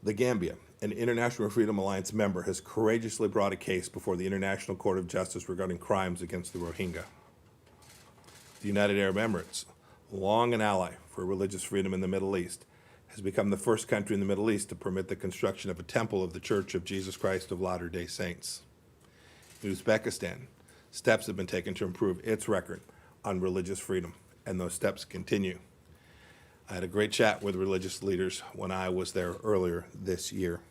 The Gambia, an International Freedom Alliance member, has courageously brought a case before the International Court of Justice regarding crimes against the Rohingya. The United Arab Emirates, long an ally for religious freedom in the Middle East, has become the first country in the Middle East to permit the construction of a temple of the Church of Jesus Christ of Latter-day Saints. In Uzbekistan, steps have been taken to improve its record on religious freedom, and those steps continue. I had a great chat with religious leaders when I was there earlier this year.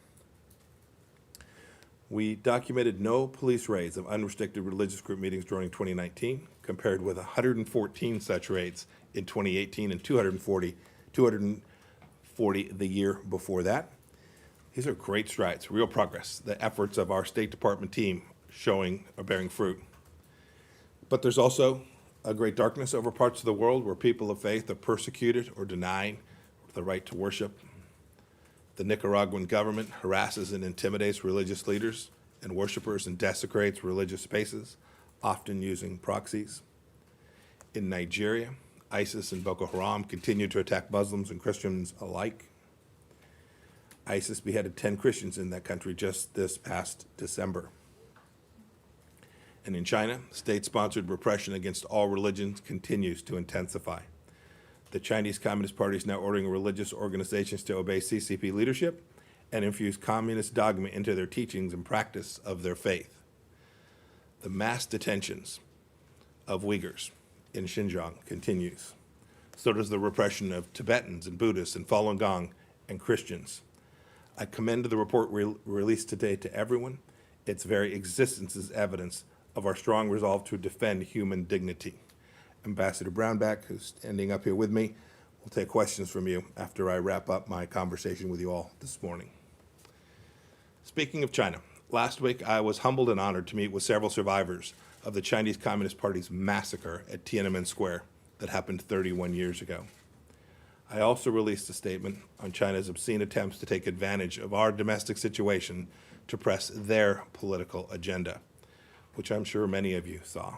We documented no police raids of unrestricted religious group meetings during 2019, compared with 114 such raids in 2018 and 240 the year before that. These are great strides, real progress. The efforts of our State Department team are bearing fruit. But there's also a great darkness over parts of the world where people of faith are persecuted or denied the right to worship. The Nicaraguan government harasses and intimidates religious leaders and worshipers and desecrates religious spaces, often using proxies. In Nigeria, ISIS and Boko Haram continue to attack Muslims and Christians alike. ISIS beheaded 10 Christians in that country just this past December. And in China, state-sponsored repression against all religions continues to intensify. The Chinese Communist Party is now ordering religious organizations to obey CCP leadership and infuse communist dogma into their teachings and practice of their faith. The mass detentions of Uyghurs in Xinjiang continues. So does the repression of Tibetans and Buddhists and Falun Gong and Christians. I commend the report released today to everyone. Its very existence is evidence of our strong resolve to defend human dignity. Ambassador Brownback, who's standing up here with me, will take questions from you after I wrap up my conversation with you all this morning. Speaking of China, last week I was humbled and honored to meet with several survivors of the Chinese Communist Party's massacre at Tiananmen Square that happened 31 years ago. I also released a statement on China's obscene attempts to take advantage of our domestic situation to press their political agenda, which I'm sure many of you saw.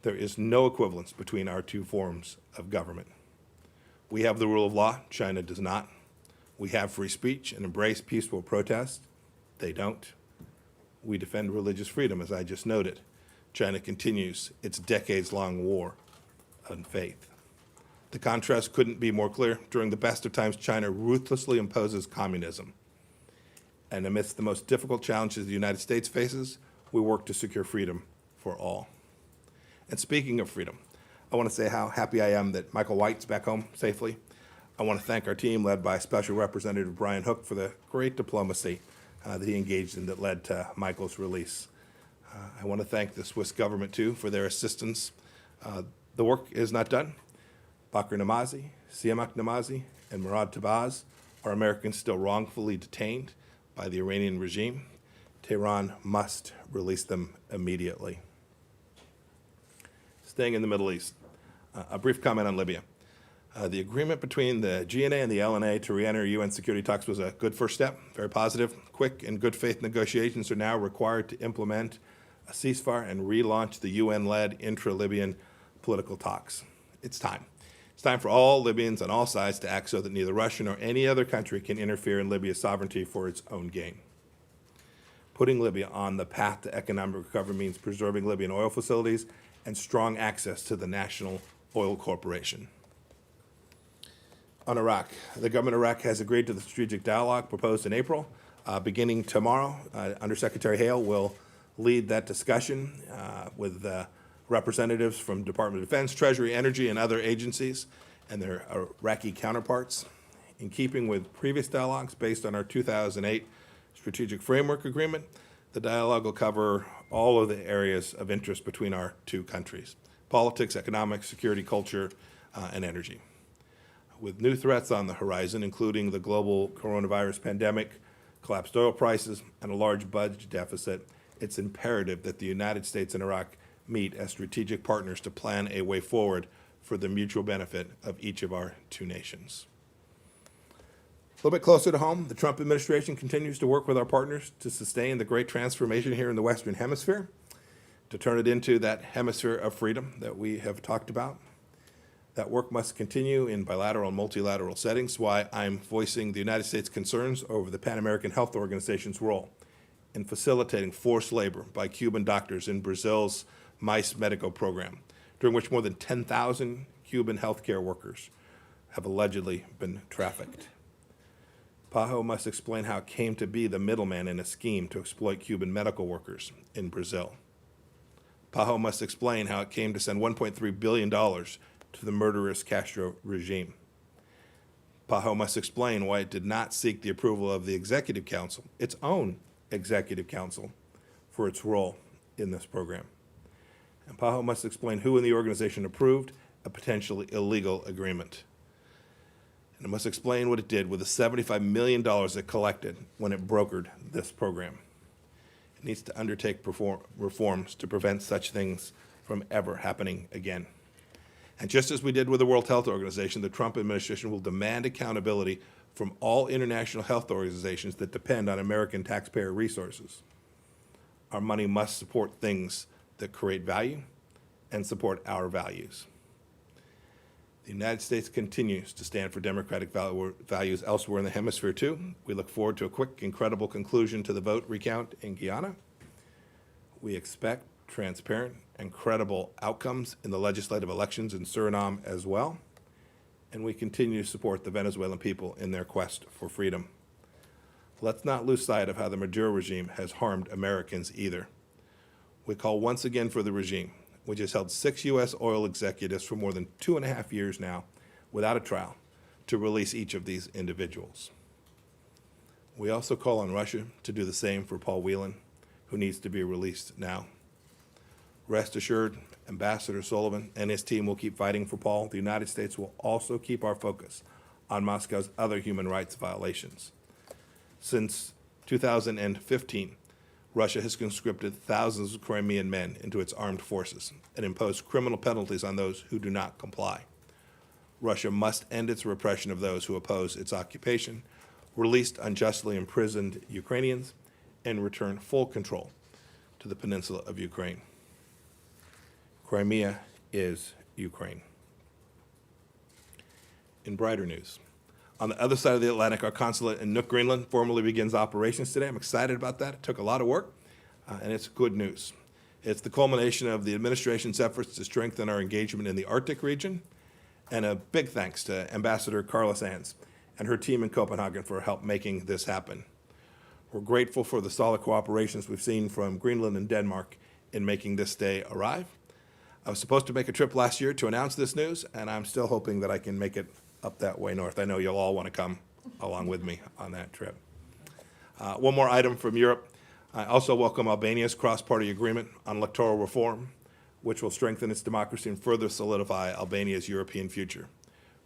There is no equivalence between our two forms of government. We have the rule of law, China does not. We have free speech and embrace peaceful protest, they don't. We defend religious freedom, as I just noted. China continues its decades-long war on faith. The contrast couldn't be more clear. During the best of times, China ruthlessly imposes communism. And amidst the most difficult challenges the United States faces, we work to secure freedom for all. And speaking of freedom, I want to say how happy I am that Michael White's back home safely. I want to thank our team led by Special Representative Brian Hook for the great diplomacy that he engaged in that led to Michael's release. I want to thank the Swiss government, too, for their assistance. The work is not done. Bakr Namazi, Siamak Namazi, and Murad Tabaz are Americans still wrongfully detained by the Iranian regime. Tehran must release them immediately. Staying in the Middle East, a brief comment on Libya. The agreement between the GNA and the LNA to re-enter UN security talks was a good first step, very positive. Quick and good faith negotiations are now required to implement a ceasefire and relaunch the UN-led intra-Libyan political talks. It's time. It's time for all Libyans on all sides to act so that neither Russia nor any other country can interfere in Libya's sovereignty for its own gain. Putting Libya on the path to economic recovery means preserving Libyan oil facilities and strong access to the National Oil Corporation. On Iraq, the government of Iraq has agreed to the strategic dialogue proposed in April. Beginning tomorrow, Undersecretary Hale will lead that discussion with representatives from Department of Defense, Treasury, Energy, and other agencies and their Iraqi counterparts. In keeping with previous dialogues based on our 2008 Strategic Framework Agreement, the dialogue will cover all of the areas of interest between our two countries: politics, economics, security, culture, and energy. With new threats on the horizon, including the global coronavirus pandemic, collapsed oil prices, and a large budget deficit, it's imperative that the United States and Iraq meet as strategic partners to plan a way forward for the mutual benefit of each of our two nations. A little bit closer to home, the Trump administration continues to work with our partners to sustain the great transformation here in the Western Hemisphere, to turn it into that hemisphere of freedom that we have talked about. That work must continue in bilateral and multilateral settings, why I'm voicing the United States' concerns over the Pan American Health Organization's role in facilitating forced labor by Cuban doctors in Brazil's MICE medical program, during which more than 10,000 Cuban healthcare workers have allegedly been trafficked. PAHO must explain how it came to be the middleman in a scheme to exploit Cuban medical workers in Brazil. PAHO must explain how it came to send $1.3 billion to the murderous Castro regime. PAHO must explain why it did not seek the approval of the Executive Council, its own Executive Council, for its role in this program. And PAHO must explain who in the organization approved a potentially illegal agreement. And it must explain what it did with the $75 million it collected when it brokered this program. It needs to undertake reforms to prevent such things from ever happening again. And just as we did with the World Health Organization, the Trump administration will demand accountability from all international health organizations that depend on American taxpayer resources. Our money must support things that create value and support our values. The United States continues to stand for democratic values elsewhere in the hemisphere, too. We look forward to a quick and credible conclusion to the vote recount in Guyana. We expect transparent and credible outcomes in the legislative elections in Suriname as well. And we continue to support the Venezuelan people in their quest for freedom. Let's not lose sight of how the Maduro regime has harmed Americans either. We call once again for the regime, which has held 6 U.S. oil executives for more than 2.5 years now without a trial, to release each of these individuals. We also call on Russia to do the same for Paul Whelan, who needs to be released now. Rest assured, Ambassador Sullivan and his team will keep fighting for Paul. The United States will also keep our focus on Moscow's other human rights violations. Since 2015, Russia has conscripted thousands of Crimean men into its armed forces and imposed criminal penalties on those who do not comply. Russia must end its repression of those who oppose its occupation, release unjustly imprisoned Ukrainians, and return full control to the peninsula of Ukraine. Crimea is Ukraine. In brighter news, on the other side of the Atlantic, our consulate in Nuuk, Greenland, formally begins operations today. I'm excited about that. It took a lot of work, and it's good news. It's the culmination of the administration's efforts to strengthen our engagement in the Arctic region, and a big thanks to Ambassador Carla Sands and her team in Copenhagen for help making this happen. We're grateful for the solid cooperations we've seen from Greenland and Denmark in making this day arrive. I was supposed to make a trip last year to announce this news, and I'm still hoping that I can make it up that way north. I know you'll all want to come along with me on that trip. One more item from Europe. I also welcome Albania's cross-party agreement on electoral reform, which will strengthen its democracy and further solidify Albania's European future.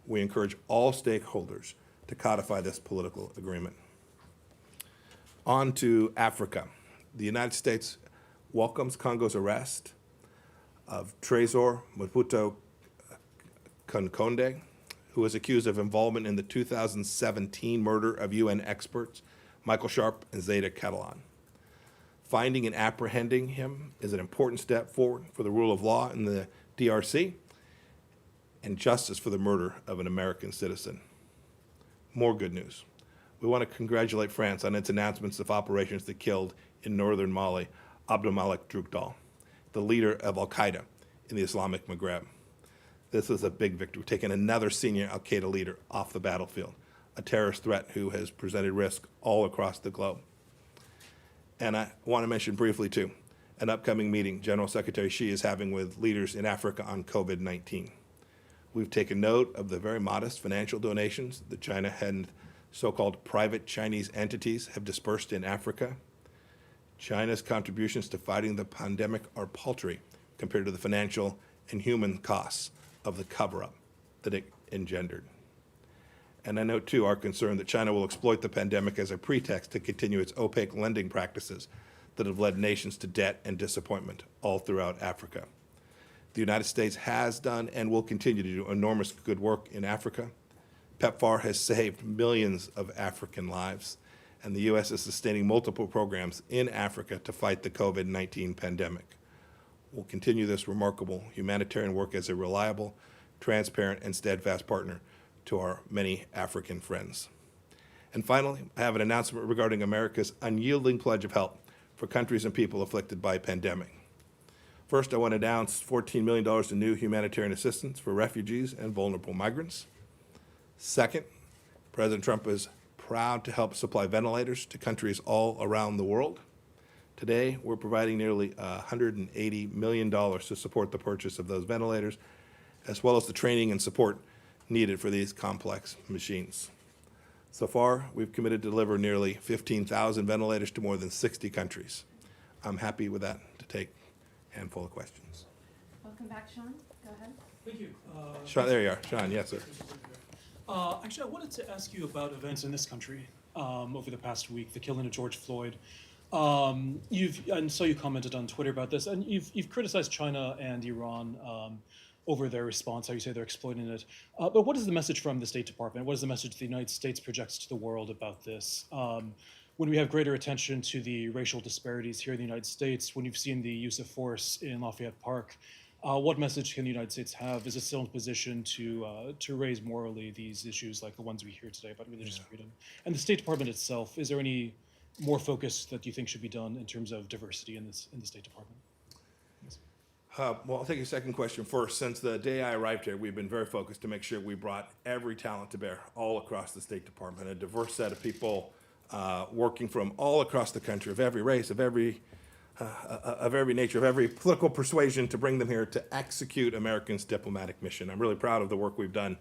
We encourage all stakeholders to codify this political agreement. On to Africa. The United States welcomes Congo's arrest of Trésor Mobutu Kankonde, who is accused of involvement in the 2017 murder of UN experts Michael Sharp and Zeta Catalan. Finding and apprehending him is an important step forward for the rule of law in the DRC and justice for the murder of an American citizen. More good news. We want to congratulate France on its announcements of operations that killed in northern Mali Abdelmalek Droukdal, the leader of al-Qaeda in the Islamic Maghreb. This is a big victory. We've taken another senior al-Qaeda leader off the battlefield, a terrorist threat who has presented risk all across the globe. And I want to mention briefly, too, an upcoming meeting General Secretary Xi is having with leaders in Africa on COVID-19. We've taken note of the very modest financial donations that China and so-called private Chinese entities have dispersed in Africa. China's contributions to fighting the pandemic are paltry compared to the financial and human costs of the cover-up that it engendered. And I note, too, our concern that China will exploit the pandemic as a pretext to continue its opaque lending practices that have led nations to debt and disappointment all throughout Africa. The United States has done and will continue to do enormous good work in Africa. PEPFAR has saved millions of African lives, and the U.S. is sustaining multiple programs in Africa to fight the COVID-19 pandemic. We'll continue this remarkable humanitarian work as a reliable, transparent, and steadfast partner to our many African friends. And finally, I have an announcement regarding America's unyielding pledge of help for countries and people afflicted by a pandemic. First, I want to announce $14 million in new humanitarian assistance for refugees and vulnerable migrants. Second, President Trump is proud to help supply ventilators to countries all around the world. Today, we're providing nearly $180 million to support the purchase of those ventilators, as well as the training and support needed for these complex machines. So far, we've committed to deliver nearly 15,000 ventilators to more than 60 countries. I'm happy with that to take a handful of questions. Welcome back, Sean. Go ahead. Thank you. Sean, there you are. Sean, yes, sir. Actually, I wanted to ask you about events in this country over the past week, the killing of George Floyd. And so you commented on Twitter about this, and you've criticized China and Iran over their response, how you say they're exploiting it. But what is the message from the State Department? What is the message the United States projects to the world about this? When we have greater attention to the racial disparities here in the United States, when you've seen the use of force in Lafayette Park, what message can the United States have? Is it still in position to raise morally these issues like the ones we hear today about religious freedom? And the State Department itself, is there any more focus that you think should be done in terms of diversity in the State Department? Well, I'll take your second question first. Since the day I arrived here, we've been very focused to make sure we brought every talent to bear all across the State Department, a diverse set of people working from all across the country, of every race, of every nature, of every political persuasion, to bring them here to execute America's diplomatic mission. I'm really proud of the work we've done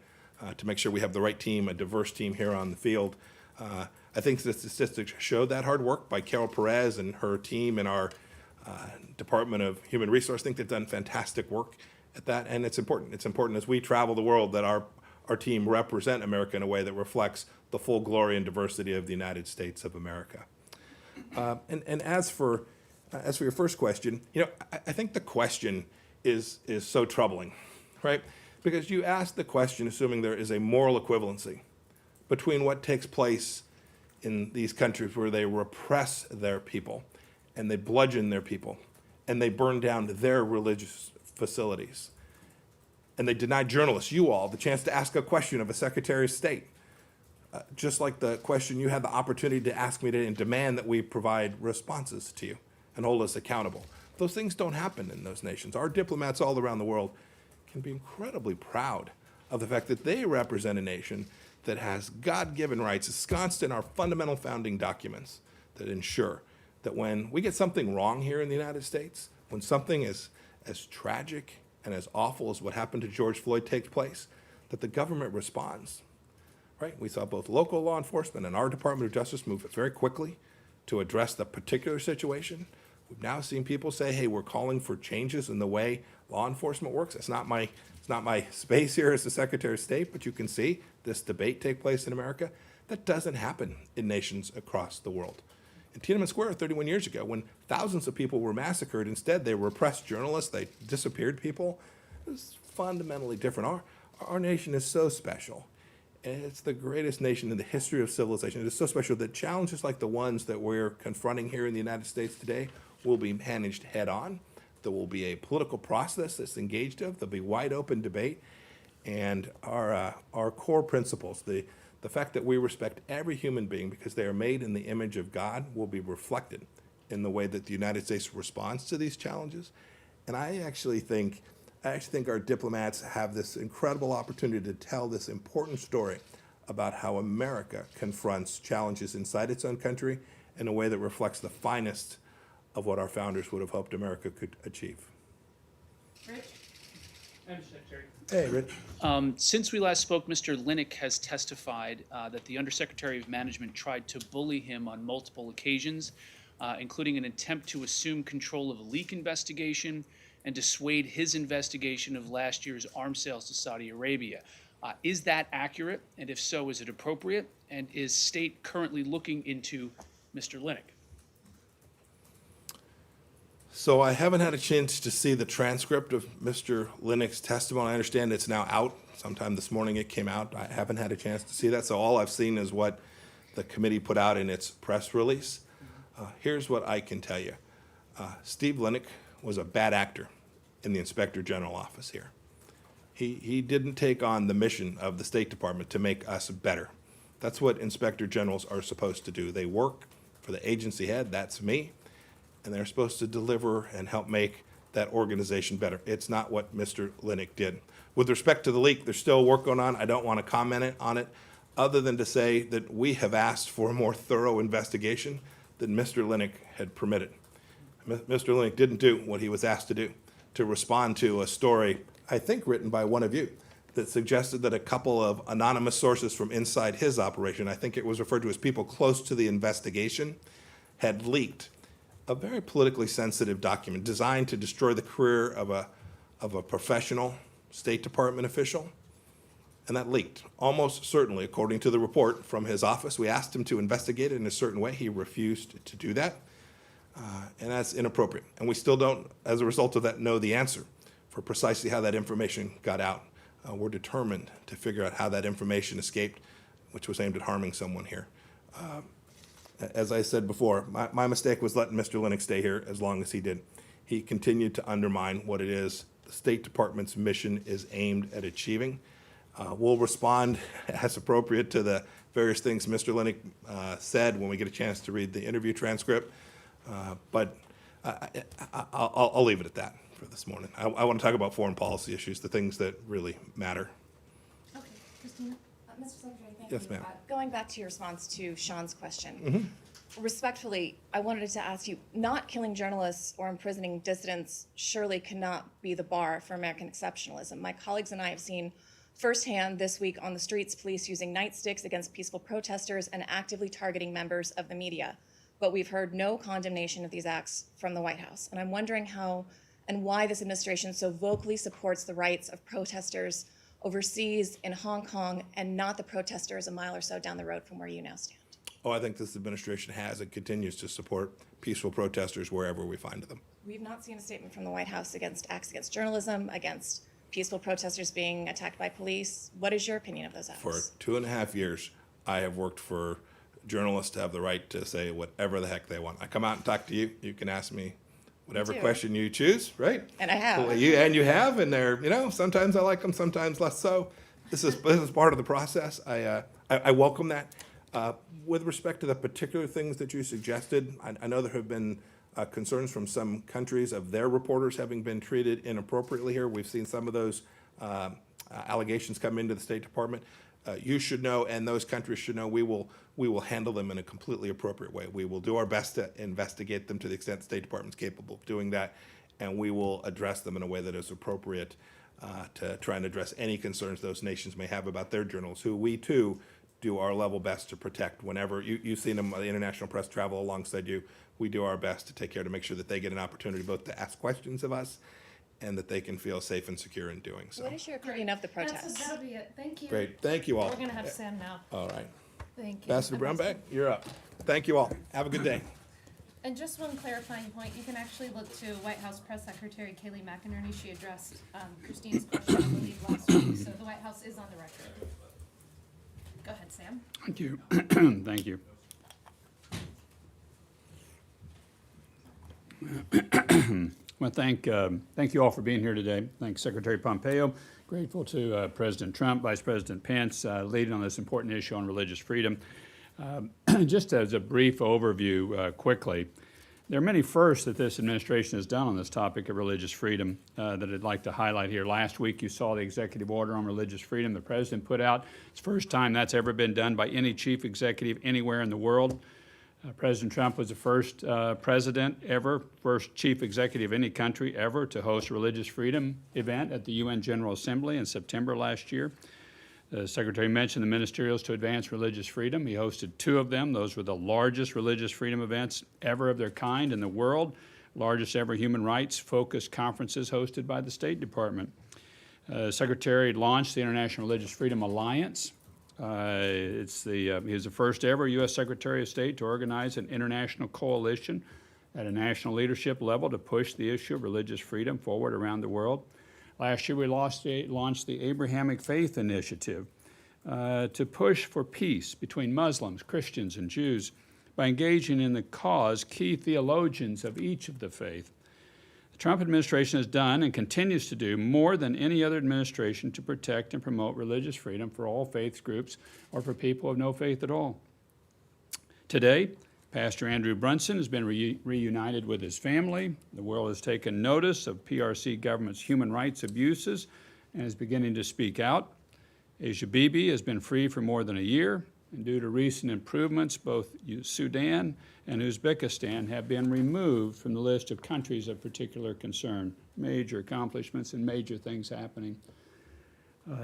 to make sure we have the right team, a diverse team here on the field. I think the statistics show that hard work by Carol Perez and her team in our Department of Human Resources. I think they've done fantastic work at that, and it's important. It's important as we travel the world that our team represent America in a way that reflects the full glory and diversity of the United States of America. And as for your first question, I think the question is so troubling, right? Because you ask the question assuming there is a moral equivalency between what takes place in these countries where they repress their people and they bludgeon their people and they burn down their religious facilities and they deny journalists, you all, the chance to ask a question of a Secretary of State, just like the question you had the opportunity to ask me today and demand that we provide responses to you and hold us accountable. Those things don't happen in those nations. Our diplomats all around the world can be incredibly proud of the fact that they represent a nation that has God-given rights ensconced in our fundamental founding documents that ensure that when we get something wrong here in the United States, when something as tragic and as awful as what happened to George Floyd takes place, that the government responds, right? We saw both local law enforcement and our Department of Justice move very quickly to address the particular situation. We've now seen people say, hey, we're calling for changes in the way law enforcement works. It's not my space here as the Secretary of State, but you can see this debate take place in America. That doesn't happen in nations across the world. In Tiananmen Square 31 years ago, when thousands of people were massacred, instead they repressed journalists, they disappeared people. It was fundamentally different. Our nation is so special. And it's the greatest nation in the history of civilization. It is so special that challenges like the ones that we're confronting here in the United States today will be managed head on. There will be a political process that's engaged of. There'll be wide open debate. And our core principles, the fact that we respect every human being because they are made in the image of God, will be reflected in the way that the United States responds to these challenges. And I actually think our diplomats have this incredible opportunity to tell this important story about how America confronts challenges inside its own country in a way that reflects the finest of what our founders would have hoped America could achieve. Rich? Madam Secretary. Hey, Rich. Since we last spoke, Mr. Linick has testified that the Undersecretary of Management tried to bully him on multiple occasions, including an attempt to assume control of a leak investigation and dissuade his investigation of last year's arms sales to Saudi Arabia. Is that accurate? And if so, is it appropriate? And is State currently looking into Mr. Linick? So I haven't had a chance to see the transcript of Mr. Linick's testimony. I understand it's now out. Sometime this morning it came out. I haven't had a chance to see that. So all I've seen is what the committee put out in its press release. Here's what I can tell you. Steve Linick was a bad actor in the Inspector General office here. He didn't take on the mission of the State Department to make us better. That's what inspector generals are supposed to do. They work for the agency head, that's me, and they're supposed to deliver and help make that organization better. It's not what Mr. Linick did. With respect to the leak, there's still work going on. I don't want to comment on it, other than to say that we have asked for a more thorough investigation than Mr. Linick had permitted. Mr. Linick didn't do what he was asked to do, to respond to a story, I think written by one of you, that suggested that a couple of anonymous sources from inside his operation, I think it was referred to as people close to the investigation, had leaked a very politically sensitive document designed to destroy the career of a professional State Department official. And that leaked, almost certainly, according to the report from his office. We asked him to investigate it in a certain way. He refused to do that. And that's inappropriate. And we still don't, as a result of that, know the answer for precisely how that information got out. We're determined to figure out how that information escaped, which was aimed at harming someone here. As I said before, my mistake was letting Mr. Linick stay here as long as he did. He continued to undermine what it is the State Department's mission is aimed at achieving. We'll respond as appropriate to the various things Mr. Linick said when we get a chance to read the interview transcript. But I'll leave it at that for this morning. I want to talk about foreign policy issues, the things that really matter. Okay, Christina? Mr. Secretary, thank Yes, you. ma'am. Going back to your response to Sean's question, respectfully, I wanted to ask you, not killing journalists or imprisoning dissidents surely cannot be the bar for American exceptionalism. My colleagues and I have seen firsthand this week on the streets police using nightsticks against peaceful protesters and actively targeting members of the media. But we've heard no condemnation of these acts from the White House. And I'm wondering how and why this administration so vocally supports the rights of protesters overseas in Hong Kong and not the protesters a mile or so down the road from where you now stand. Oh, I think this administration has and continues to support peaceful protesters wherever we find them. We've not seen a statement from the White House against acts against journalism, against peaceful protesters being attacked by police. What is your opinion of those acts? For 2.5 years, I have worked for journalists to have the right to say whatever the heck they want. I come out and talk to you. You can ask me whatever do. question you choose, right? And I have. Well, you have, and they're, sometimes I like them, sometimes less so. This is part of the process. I welcome that. With respect to the particular things that you suggested, I know there have been concerns from some countries of their reporters having been treated inappropriately here. We've seen some of those allegations come into the State Department. You should know, and those countries should know, we will handle them in a completely appropriate way. We will do our best to investigate them to the extent the State Department's capable of doing that, and we will address them in a way that is appropriate to try and address any concerns those nations may have about their journalists, who we too do our level best to protect. Whenever you've seen them, the international press travel alongside you, we do our best to take care to make sure that they get an opportunity both to ask questions of us and that they can feel safe and secure in doing so. What is your opinion of the protests? That'll be it. Thank you. Great, thank you all. We're gonna have Sam now. All right. Thank you. Ambassador Brownback, you're up. Thank you all. Have a good day. And just one clarifying point, you can actually look to White House Press Secretary Kayleigh McInerney. She addressed Christine's question, I believe, last week, so the White House is on the record. Go ahead, Sam. Thank you. Thank you. Well, thank you all for being here today. Thank Secretary Pompeo. Grateful to President Trump, Vice President Pence, leading on this important issue on religious freedom. Just as a brief overview, quickly, there are many firsts that this administration has done on this topic of religious freedom that I'd like to highlight here. Last week, you saw the executive order on religious freedom the president put out. It's the first time that's ever been done by any chief executive anywhere in the world. President Trump was the first president ever, first chief executive of any country ever to host a religious freedom event at the UN General Assembly in September last year. The Secretary mentioned the ministerials to advance religious freedom. He hosted 2 of them. Those were the largest religious freedom events ever of their kind in the world, largest ever human rights focused conferences hosted by the State Department. Secretary launched the International Religious Freedom Alliance. He was the first ever U.S. Secretary of State to organize an international coalition at a national leadership level to push the issue of religious freedom forward around the world. Last year, we launched the Abrahamic Faith Initiative to push for peace between Muslims, Christians, and Jews by engaging in the cause key theologians of each of the faith. The Trump administration has done and continues to do more than any other administration to protect and promote religious freedom for all faith groups or for people of no faith at all. Today, Pastor Andrew Brunson has been reunited with his family. The world has taken notice of PRC government's human rights abuses and is beginning to speak out. Asia Bibi has been free for more than a year, and due to recent improvements, both Sudan and Uzbekistan have been removed from the list of countries of particular concern. Major accomplishments and major things happening.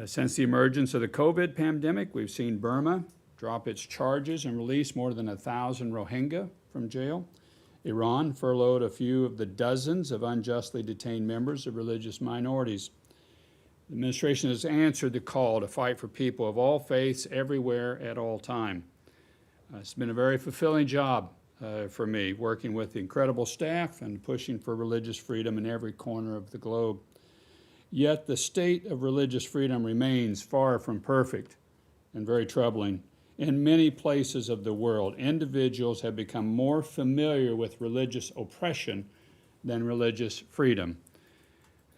Since the emergence of the COVID pandemic, we've seen Burma drop its charges and release more than 1,000 Rohingya from jail. Iran furloughed a few of the dozens of unjustly detained members of religious minorities. The administration has answered the call to fight for people of all faiths everywhere at all time. It's been a very fulfilling job for me, working with the incredible staff and pushing for religious freedom in every corner of the globe. Yet the state of religious freedom remains far from perfect and very troubling. In many places of the world, individuals have become more familiar with religious oppression than religious freedom.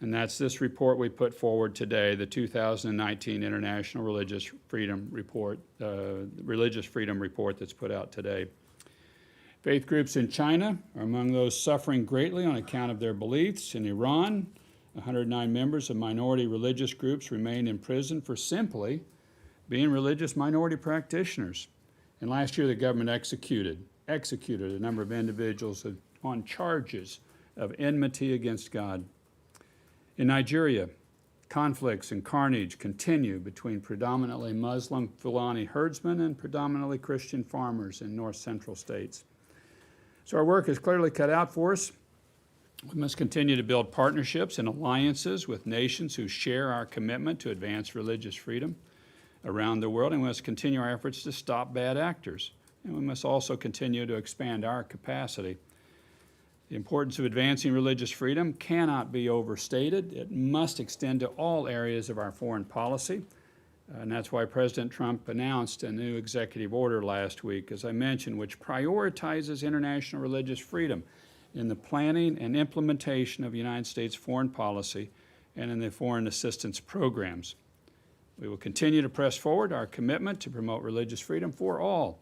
And that's this report we put forward today, the 2019 International Religious Freedom Report, Religious Freedom Report that's put out today. Faith groups in China are among those suffering greatly on account of their beliefs. In Iran, 109 members of minority religious groups remain in prison for simply being religious minority practitioners. And last year, the government executed a number of individuals on charges of enmity against God. In Nigeria, conflicts and carnage continue between predominantly Muslim Fulani herdsmen and predominantly Christian farmers in north central states. So our work is clearly cut out for us. We must continue to build partnerships and alliances with nations who share our commitment to advance religious freedom around the world, and we must continue our efforts to stop bad actors. And we must also continue to expand our capacity. The importance of advancing religious freedom cannot be overstated. It must extend to all areas of our foreign policy. And that's why President Trump announced a new executive order last week, as I mentioned, which prioritizes international religious freedom in the planning and implementation of United States foreign policy and in the foreign assistance programs. We will continue to press forward our commitment to promote religious freedom for all.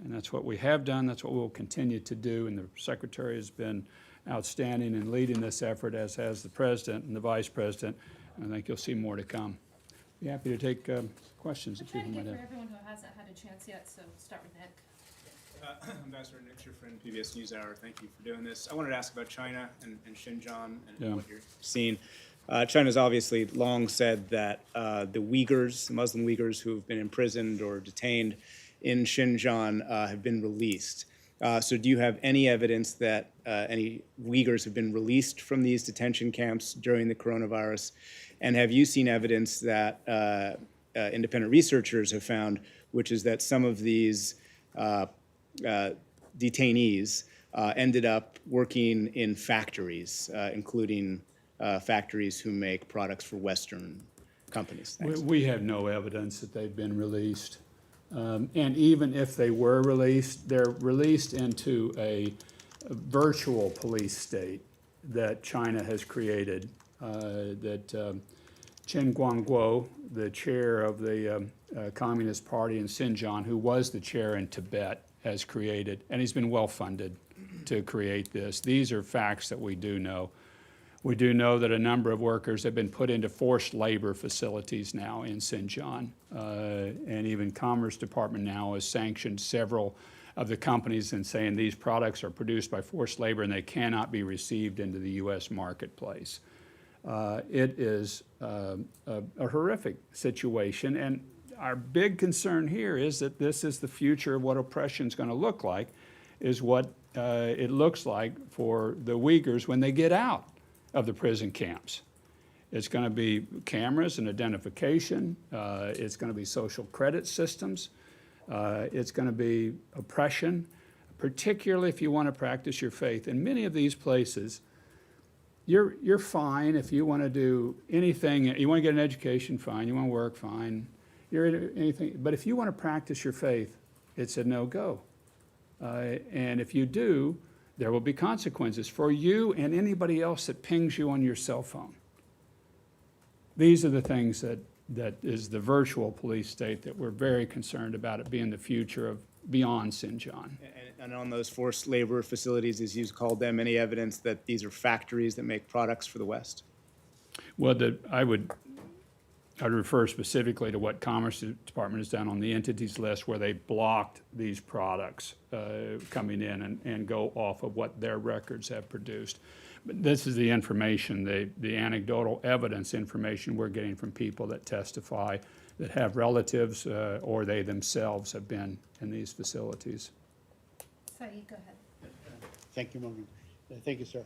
And that's what we have done. That's what we will continue to do. And the Secretary has been outstanding in leading this effort, as has the President and the Vice President. And I think you'll see more to come. Be happy to take questions I'm if you trying to might get have. for everyone who hasn't had a chance yet, so start with Nick. Ambassador Nick, your friend, PBS NewsHour, thank you for doing this. I wanted to ask about China and Xinjiang and what you're seeing. China's obviously long said that the Uyghurs, the Muslim Uyghurs who have been imprisoned or detained in Xinjiang have been released. So do you have any evidence that any Uyghurs have been released from these detention camps during the coronavirus? And have you seen evidence that independent researchers have found, which is that some of these detainees ended up working in factories, including factories who make products for Western companies? Thanks. We have no evidence that they've been released. And even if they were released, they're released into a virtual police state that China has created, that Chen Guangguo, the chair of the Communist Party in Xinjiang, who was the chair in Tibet, has created, and he's been well funded to create this. These are facts that we do know. We do know that a number of workers have been put into forced labor facilities now in Xinjiang, and even Commerce Department now has sanctioned several of the companies in saying these products are produced by forced labor and they cannot be received into the U.S. marketplace. It is a horrific situation, and our big concern here is that this is the future of what oppression is going to look like, is what it looks like for the Uyghurs when they get out of the prison camps. It's going to be cameras and identification. It's going to be social credit systems. It's going to be oppression, particularly if you want to practice your faith. In many of these places, you're fine if you want to do anything. You want to get an education, fine. You want to work, fine. Anything. But if you want to practice your faith, it's a no-go. And if you do, there will be consequences for you and anybody else that pings you on your cell phone. These are the things that is the virtual police state that we're very concerned about it being the future of beyond Xinjiang. And on those forced labor facilities, as you called them, any evidence that these are factories that make products for the West? Well, I'd refer specifically to what Commerce Department has done on the entities list where they blocked these products coming in and go off of what their records have produced. But this is the information, the anecdotal evidence information we're getting from people that testify that have relatives or they themselves have been in these facilities. Saeed, go ahead. Thank you, Morgan. Thank you, sir.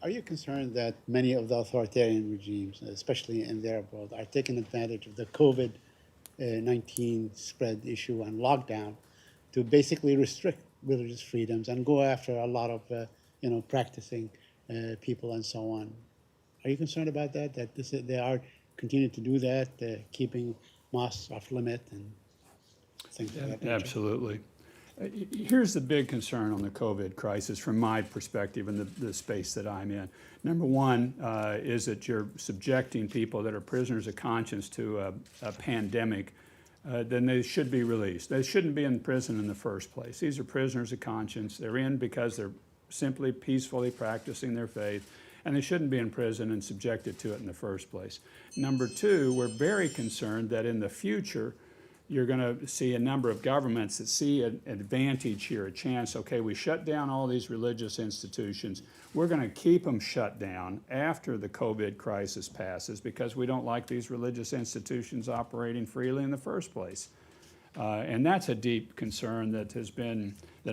Are you concerned that many of the authoritarian regimes, especially in the Arab world, are taking advantage of the COVID-19 spread issue and lockdown to basically restrict religious freedoms and go after a lot of, practicing people and so on? Are you concerned about that? That they are continuing to do that, keeping mosques off limit and things like that nature? Absolutely. Here's the big concern on the COVID crisis from my perspective and the space that I'm in. Number one is that you're subjecting people that are prisoners of conscience to a pandemic, then they should be released. They shouldn't be in prison in the first place. These are prisoners of conscience. They're in because they're simply peacefully practicing their faith, and they shouldn't be in prison and subjected to it in the first place. Number two, we're very concerned that in the future, you're going to see a number of governments that see an advantage here, a chance, okay, we shut down all these religious institutions. We're going to keep them shut down after the COVID crisis passes because we don't like these religious institutions operating freely in the first place. And that's a deep concern that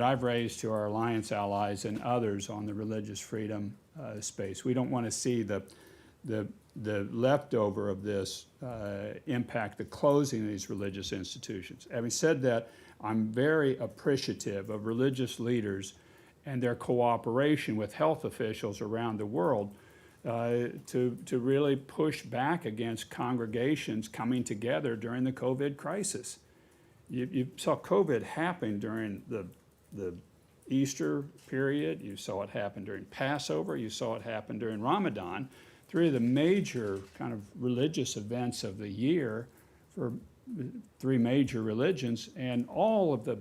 I've raised to our alliance allies and others on the religious freedom space. We don't want to see the leftover of this impact the closing of these religious institutions. Having said that, I'm very appreciative of religious leaders and their cooperation with health officials around the world to really push back against congregations coming together during the COVID crisis. You saw COVID happen during the Easter period, you saw it happen during Passover, you saw it happen during Ramadan. Three of the major kind of religious events of the year for three major religions, and all of the,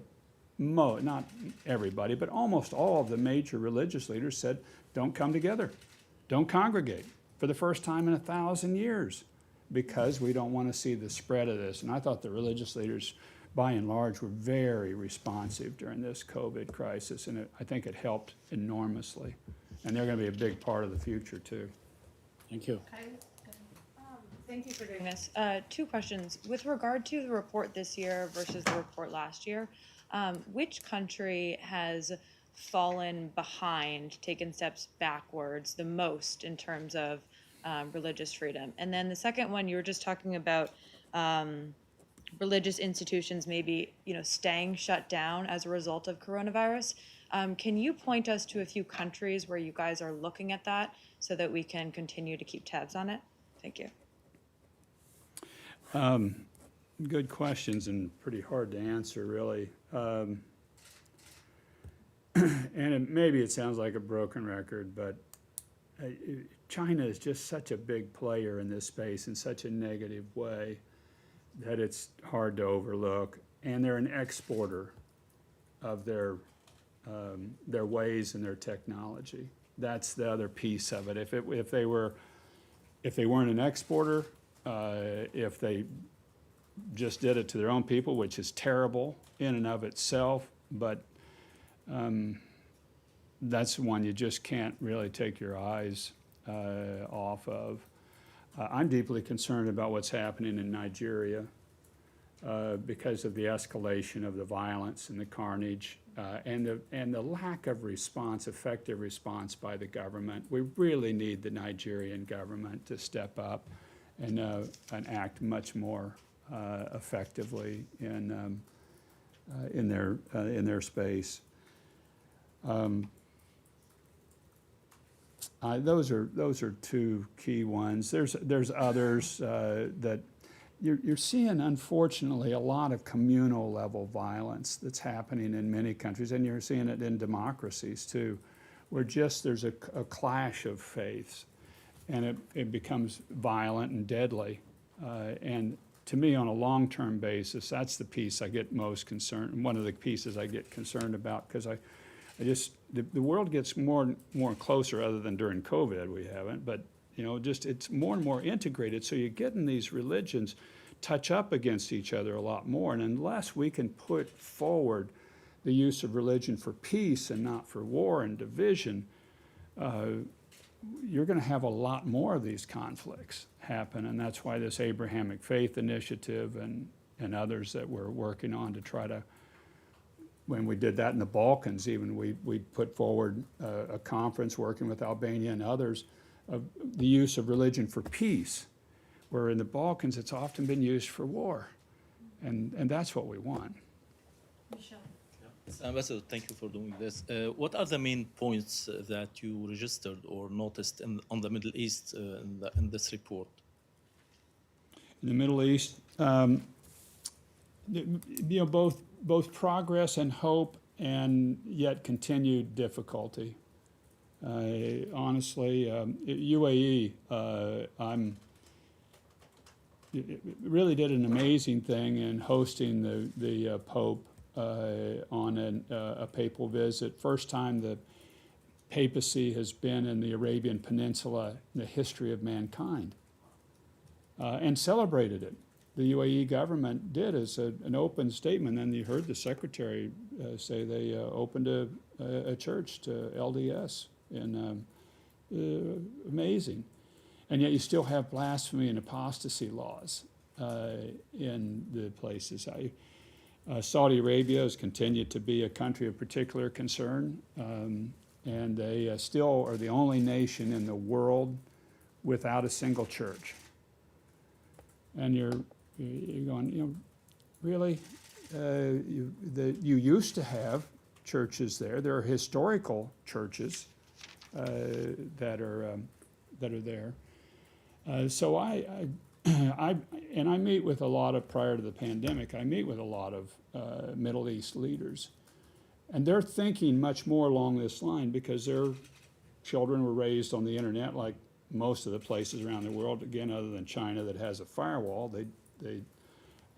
not everybody, but almost all of the major religious leaders said, don't come together, don't congregate for the first time in 1,000 years because we don't want to see the spread of this. And I thought the religious leaders, by and large, were very responsive during this COVID crisis, and I think it helped enormously. And they're going to be a big part of the future, too. Thank you. Kylie, go ahead. Thank you for doing this. Two questions. With regard to the report this year versus the report last year, which country has fallen behind, taken steps backwards the most in terms of religious freedom? And then the second one, you were just talking about religious institutions maybe staying shut down as a result of coronavirus. Can you point us to a few countries where you guys are looking at that so that we can continue to keep tabs on it? Thank you. Good questions and pretty hard to answer, really. And maybe it sounds like a broken record, but China is just such a big player in this space in such a negative way that it's hard to overlook. And they're an exporter of their ways and their technology. That's the other piece of it. If they weren't an exporter, if they just did it to their own people, which is terrible in and of itself, but that's one you just can't really take your eyes off of. I'm deeply concerned about what's happening in Nigeria because of the escalation of the violence and the carnage and the lack of response, effective response by the government. We really need the Nigerian government to step up and act much more effectively in their space. Those are two key ones. There's others that you're seeing, unfortunately, a lot of communal level violence that's happening in many countries, and you're seeing it in democracies too, where just there's a clash of faiths, and it becomes violent and deadly. And to me, on a long-term basis, that's the piece I get most concerned, one of the pieces I get concerned about, because I just, the world gets more and more closer, other than during COVID we haven't, but just it's more and more integrated, so you're getting these religions touch up against each other a lot more, and unless we can put forward the use of religion for peace and not for war and division, you're going to have a lot more of these conflicts happen, and that's why this Abrahamic Faith Initiative and others that we're working on to try to, when we did that in the Balkans even, we put forward a conference working with Albania and others of the use of religion for peace, where in the Balkans it's often been used for war, and that's what we want. Michelle. Ambassador, thank you for doing this. What are the main points that you registered or noticed on the Middle East in this report? In the Middle East, both progress and hope, and yet continued difficulty. Honestly, UAE, really did an amazing thing in hosting the Pope on a papal visit. First time the papacy has been in the Arabian Peninsula in the history of mankind, and celebrated it. The UAE government did as an open statement, and you heard the secretary say they opened a church to LDS, and amazing. And yet you still have blasphemy and apostasy laws in the places. Saudi Arabia has continued to be a country of particular concern, and they still are the only nation in the world without a single church. And you're going, really? You used to have churches there. There are historical churches that are there. So I meet with a lot of, prior to the pandemic, I meet with a lot of Middle East leaders. And they're thinking much more along this line because their children were raised on the internet like most of the places around the world, again, other than China that has a firewall. They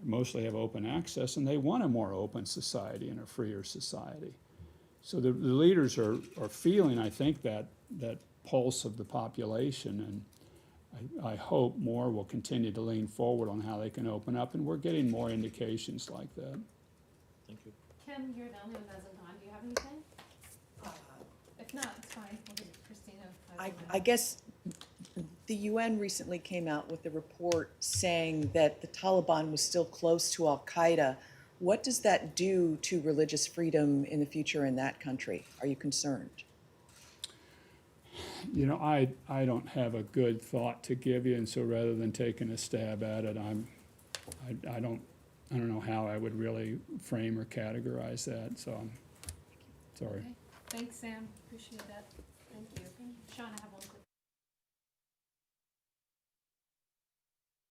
mostly have open access, and they want a more open society and a freer society. So the leaders are feeling, I think, that pulse of the population, and I hope more will continue to lean forward on how they can open up, and we're getting more indications like that. Thank you. Kim, you're the only one that hasn't gone. Do you have anything? If not, it's fine. We'll give Christina. I guess the UN recently came out with a report saying that the Taliban was still close to al-Qaeda. What does that do to religious freedom in the future in that country? Are you concerned? I don't have a good thought to give you, and so rather than taking a stab at it, I don't know how I would really frame or categorize that, so I'm sorry. Okay. Thanks, Sam. Appreciate that. Thank you. Sean, I have one quick